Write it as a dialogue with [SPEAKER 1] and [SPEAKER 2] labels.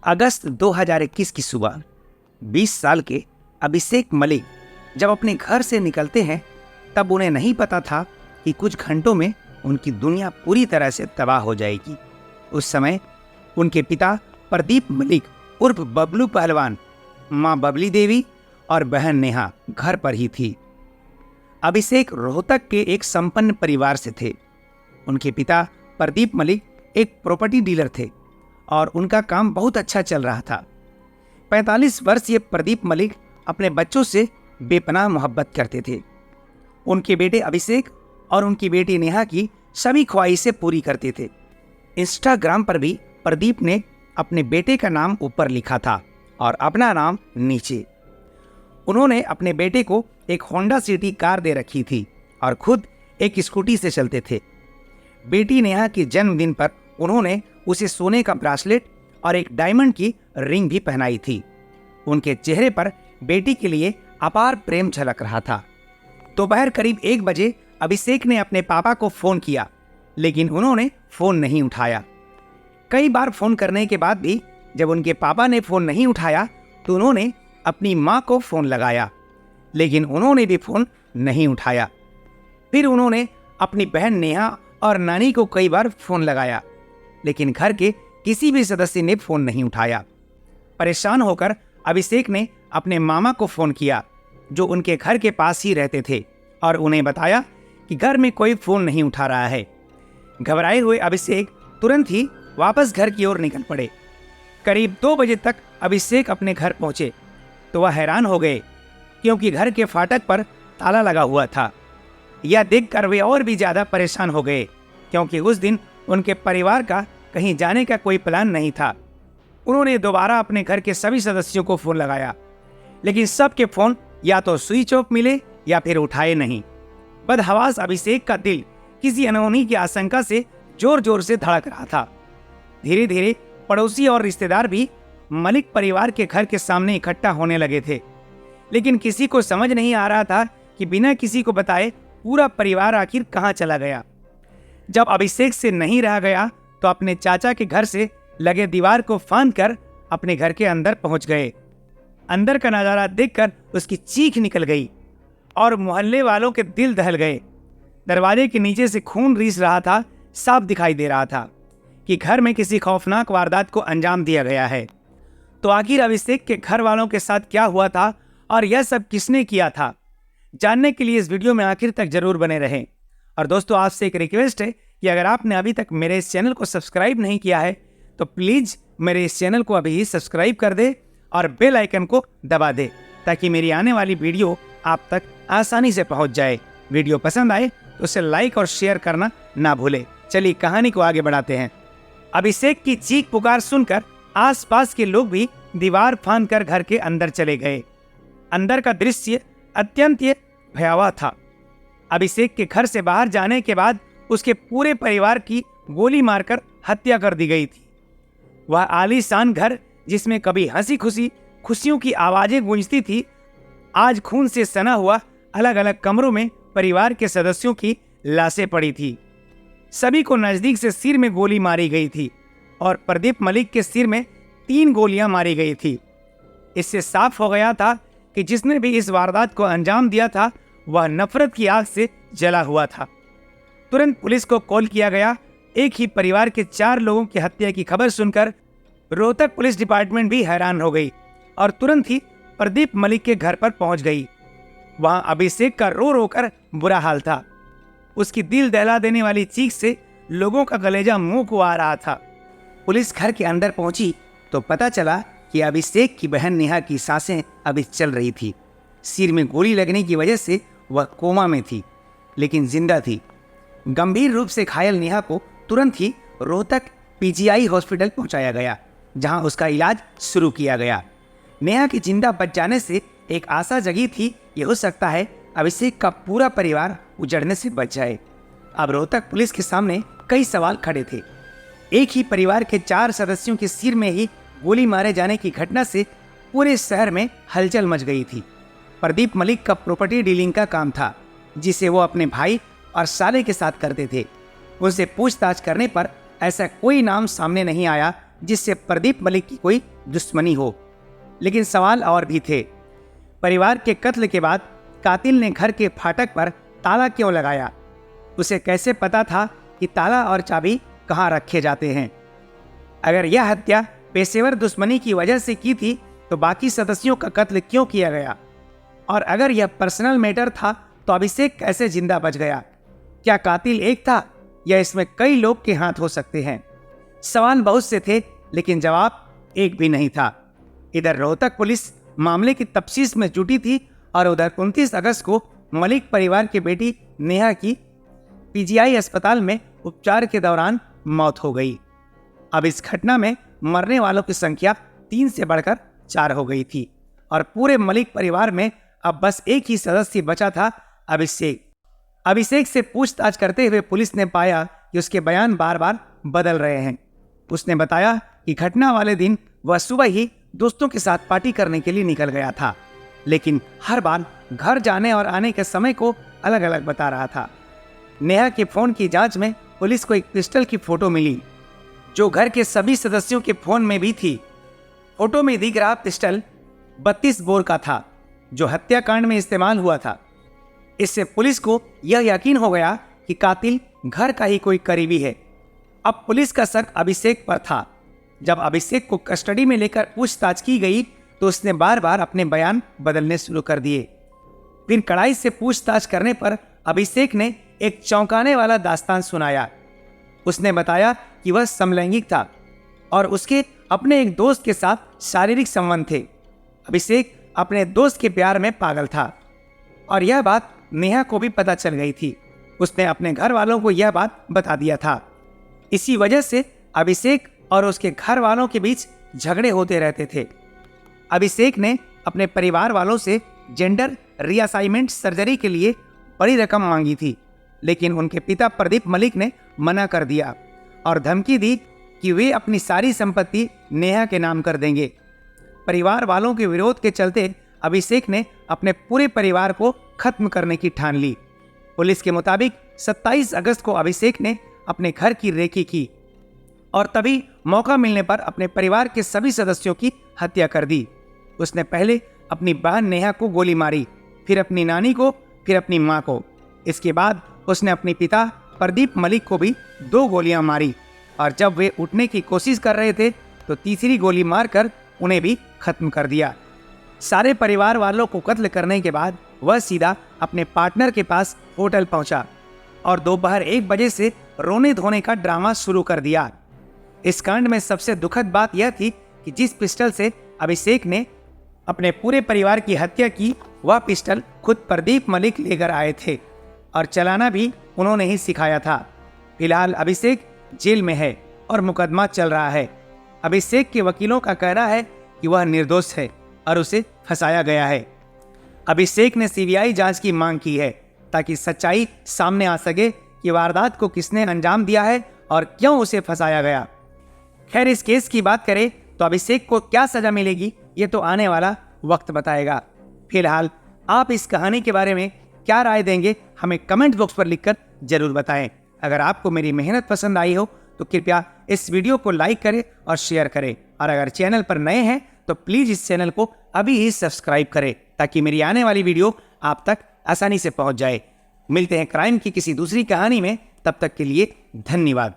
[SPEAKER 1] अगस्त 2021 की सुबह 20 साल के अभिषेक मलिक जब अपने घर से निकलते हैं तब उन्हें नहीं पता था कि कुछ घंटों में उनकी दुनिया पूरी तरह से तबाह हो जाएगी। उस समय उनके पिता प्रदीप मलिक उर्फ बबलू पहलवान, मां बबली देवी और बहन नेहा घर पर ही थी। अभिषेक रोहतक के एक संपन्न परिवार से थे। उनके पिता प्रदीप मलिक एक प्रॉपर्टी डीलर थे और उनका काम बहुत अच्छा चल रहा था। 45 वर्षीय प्रदीप मलिक अपने बच्चों से बेपनाह मोहब्बत करते थे। उनके बेटे अभिषेक और उनकी बेटी नेहा की सभी ख्वाहिशें पूरी करते थे। इंस्टाग्राम पर भी प्रदीप ने अपने बेटे का नाम ऊपर लिखा था और अपना नाम नीचे। उन्होंने अपने बेटे को एक होंडा सिटी कार दे रखी थी और खुद एक स्कूटी से चलते थे। बेटी नेहा के जन्मदिन पर उन्होंने उसे सोने का ब्रासलेट और एक डायमंड की रिंग भी पहनाई थी। उनके चेहरे पर बेटी के लिए अपार प्रेम झलक रहा था। दोपहर करीब 1 बजे अभिषेक ने अपने पापा को फोन किया, लेकिन उन्होंने फोन नहीं उठाया। कई बार फोन करने के बाद भी जब उनके पापा ने फोन नहीं उठाया तो उन्होंने अपनी मां को फोन लगाया, लेकिन उन्होंने भी फोन नहीं उठाया। फिर उन्होंने अपनी बहन नेहा और नानी को कई बार फोन लगाया, लेकिन घर के किसी भी सदस्य ने फोन नहीं उठाया। परेशान होकर अभिषेक ने अपने मामा को फोन किया, जो उनके घर के पास ही रहते थे, और उन्हें बताया कि घर में कोई फोन नहीं उठा रहा है। घबराए हुए अभिषेक तुरंत ही वापस घर की ओर निकल पड़े। करीब 2 बजे तक अभिषेक अपने घर पहुंचे तो वह हैरान हो गए, क्योंकि घर के फाटक पर ताला लगा हुआ था। यह देखकर वे और भी ज्यादा परेशान हो गए, क्योंकि उस दिन उनके परिवार का कहीं जाने का कोई प्लान नहीं था। उन्होंने दोबारा अपने घर के सभी सदस्यों को फोन लगाया, लेकिन सबके फोन या तो स्विच ऑफ मिले या फिर उठाए नहीं। बदहवास अभिषेक का दिल किसी अनहोनी की आशंका से जोर जोर से धड़क रहा था। धीरे धीरे पड़ोसी और रिश्तेदार भी मलिक परिवार के घर के सामने इकट्ठा होने लगे थे, लेकिन किसी को समझ नहीं आ रहा था कि बिना किसी को बताए पूरा परिवार आखिर कहां चला गया। जब अभिषेक से नहीं रहा गया तो अपने चाचा के घर से लगे दीवार को फांदकर अपने घर के अंदर पहुंच गए। अंदर का नजारा देखकर उसकी चीख निकल गई और मोहल्ले वालों के दिल दहल गए। दरवाजे के नीचे से खून रीस रहा था। साफ दिखाई दे रहा था कि घर में किसी खौफनाक वारदात को अंजाम दिया गया है। तो आखिर अभिषेक के घर वालों के साथ क्या हुआ था और यह सब किसने किया था, जानने के लिए इस वीडियो में आखिर तक जरूर बने रहें। और दोस्तों, आपसे एक रिक्वेस्ट है कि अगर आपने अभी तक मेरे इस चैनल को सब्सक्राइब नहीं किया है तो प्लीज़ मेरे इस चैनल को अभी ही सब्सक्राइब कर दे और बेल आइकन को दबा दे, ताकि मेरी आने वाली वीडियो आप तक आसानी से पहुंच जाए। वीडियो पसंद आए तो उसे लाइक और शेयर करना ना भूले। चलिए कहानी को आगे बढ़ाते हैं। अभिषेक की चीख पुकार सुनकर आसपास के लोग भी दीवार फांदकर घर के अंदर चले गए। अंदर का दृश्य अत्यंत भयावह था। अभिषेक के घर से बाहर जाने के बाद उसके पूरे परिवार की गोली मारकर हत्या कर दी गई थी। वह आलीशान घर, जिसमें कभी हंसी खुशी खुशियों की आवाजें गूंजती थी, आज खून से सना हुआ अलग अलग कमरों में परिवार के सदस्यों की लाशें पड़ी थी। सभी को नजदीक से सिर में गोली मारी गई थी और प्रदीप मलिक के सिर में 3 गोलियां मारी गई थी। इससे साफ हो गया था कि जिसने भी इस वारदात को अंजाम दिया था वह नफरत की आग से जला हुआ था। तुरंत पुलिस को कॉल किया गया। एक ही परिवार के 4 लोगों की हत्या की खबर सुनकर रोहतक पुलिस डिपार्टमेंट भी हैरान हो गई और तुरंत ही प्रदीप मलिक के घर पर पहुंच गई। वहां अभिषेक का रो रो कर बुरा हाल था। उसकी दिल दहला देने वाली चीख से लोगों का कलेजा मुंह को आ रहा था। पुलिस घर के अंदर पहुंची तो पता चला कि अभिषेक की बहन नेहा की सांसें अभी चल रही थी। सिर में गोली लगने की वजह से वह कोमा में थी, लेकिन जिंदा थी। गंभीर रूप से घायल नेहा को तुरंत ही रोहतक पीजीआई हॉस्पिटल पहुंचाया गया, जहां उसका इलाज शुरू किया गया। नेहा के जिंदा बच जाने से एक आशा जगी थी, ये हो सकता है अभिषेक का पूरा परिवार उजड़ने से बच जाए। अब रोहतक पुलिस के सामने कई सवाल खड़े थे। एक ही परिवार के 4 सदस्यों के सिर में ही गोली मारे जाने की घटना से पूरे शहर में हलचल मच गई थी। प्रदीप मलिक का प्रॉपर्टी डीलिंग का काम था, जिसे वो अपने भाई और साले के साथ करते थे। उनसे पूछताछ करने पर ऐसा कोई नाम सामने नहीं आया जिससे प्रदीप मलिक की कोई दुश्मनी हो। लेकिन सवाल और भी थे। परिवार के कत्ल के बाद कातिल ने घर के फाटक पर ताला क्यों लगाया? उसे कैसे पता था कि ताला और चाबी कहाँ रखे जाते हैं? अगर यह हत्या पेशेवर दुश्मनी की वजह से की थी तो बाकी सदस्यों का कत्ल क्यों किया गया? और अगर यह पर्सनल मैटर था तो अभिषेक कैसे जिंदा बच गया? क्या कातिल एक था या इसमें कई लोग के हाथ हो सकते हैं? सवाल बहुत से थे लेकिन जवाब एक भी नहीं था। इधर रोहतक पुलिस मामले की तफ्तीश में जुटी थी और उधर 29 अगस्त को मलिक परिवार की बेटी नेहा की पीजीआई अस्पताल में उपचार के दौरान मौत हो गई। अब इस घटना में मरने वालों की संख्या 3 से बढ़कर 4 हो गई थी और पूरे मलिक परिवार में अब बस एक ही सदस्य बचा था, अभिषेक। अभिषेक से पूछताछ करते हुए पुलिस ने पाया कि उसके बयान बार बार बदल रहे हैं। उसने बताया कि घटना वाले दिन वह सुबह ही दोस्तों के साथ पार्टी करने के लिए निकल गया था, लेकिन हर बार घर जाने और आने के समय को अलग अलग बता रहा था। नेहा के फोन की जांच में पुलिस को एक पिस्टल की फोटो मिली जो घर के सभी सदस्यों के फोन में भी थी। फोटो में दिख रहा पिस्टल 32 बोर का था जो हत्याकांड में इस्तेमाल हुआ था। इससे पुलिस को यह यकीन हो गया कि कातिल घर का ही कोई करीबी है। अब पुलिस का शक अभिषेक पर था। जब अभिषेक को कस्टडी में लेकर पूछताछ की गई तो उसने बार बार अपने बयान बदलने शुरू कर दिए। फिर कड़ाई से पूछताछ करने पर अभिषेक ने एक चौंकाने वाला दास्तान सुनाया। उसने बताया कि वह समलैंगिक था और उसके अपने एक दोस्त के साथ शारीरिक संबंध थे। अभिषेक अपने दोस्त के प्यार में पागल था और यह बात नेहा को भी पता चल गई थी। उसने अपने घर वालों को यह बात बता दिया था। इसी वजह से अभिषेक और उसके घर वालों के बीच झगड़े होते रहते थे। अभिषेक ने अपने परिवार वालों से जेंडर रीअसाइनमेंट सर्जरी के लिए बड़ी रकम मांगी थी, लेकिन उनके पिता प्रदीप मलिक ने मना कर दिया और धमकी दी कि वे अपनी सारी संपत्ति नेहा के नाम कर देंगे। परिवार वालों के विरोध के चलते अभिषेक ने अपने पूरे परिवार को खत्म करने की ठान ली। पुलिस के मुताबिक 27 अगस्त को अभिषेक ने अपने घर की रेकी की और तभी मौका मिलने पर अपने परिवार के सभी सदस्यों की हत्या कर दी। उसने पहले अपनी बहन नेहा को गोली मारी, फिर अपनी नानी को, फिर अपनी मां को। इसके बाद उसने अपने पिता प्रदीप मलिक को भी 2 गोलियां मारी और जब वे उठने की कोशिश कर रहे थे तो तीसरी गोली मारकर उन्हें भी खत्म कर दिया। सारे परिवार वालों को कत्ल करने के बाद वह सीधा अपने पार्टनर के पास होटल पहुंचा और दोपहर 1 बजे से रोने धोने का ड्रामा शुरू कर दिया। इस कांड में सबसे दुखद बात यह थी कि जिस पिस्टल से अभिषेक ने अपने पूरे परिवार की हत्या की, वह पिस्टल खुद प्रदीप मलिक लेकर आए थे और चलाना भी उन्होंने ही सिखाया था। फिलहाल अभिषेक जेल में है और मुकदमा चल रहा है। अभिषेक के वकीलों का कहना है कि वह निर्दोष है और उसे फंसाया गया है। अभिषेक ने सीबीआई जांच की मांग की है ताकि सच्चाई सामने आ सके कि वारदात को किसने अंजाम दिया है और क्यों उसे फंसाया गया। खैर, इस केस की बात करें तो अभिषेक को क्या सजा मिलेगी ये तो आने वाला वक्त बताएगा। फिलहाल आप इस कहानी के बारे में क्या राय देंगे हमें कमेंट बॉक्स पर लिखकर जरूर बताएं। अगर आपको मेरी मेहनत पसंद आई हो तो कृपया इस वीडियो को लाइक करें और शेयर करें, और अगर चैनल पर नए हैं तो प्लीज़ इस चैनल को अभी ही सब्सक्राइब करें ताकि मेरी आने वाली वीडियो आप तक आसानी से पहुंच जाए। मिलते हैं क्राइम की किसी दूसरी कहानी में, तब तक के लिए धन्यवाद।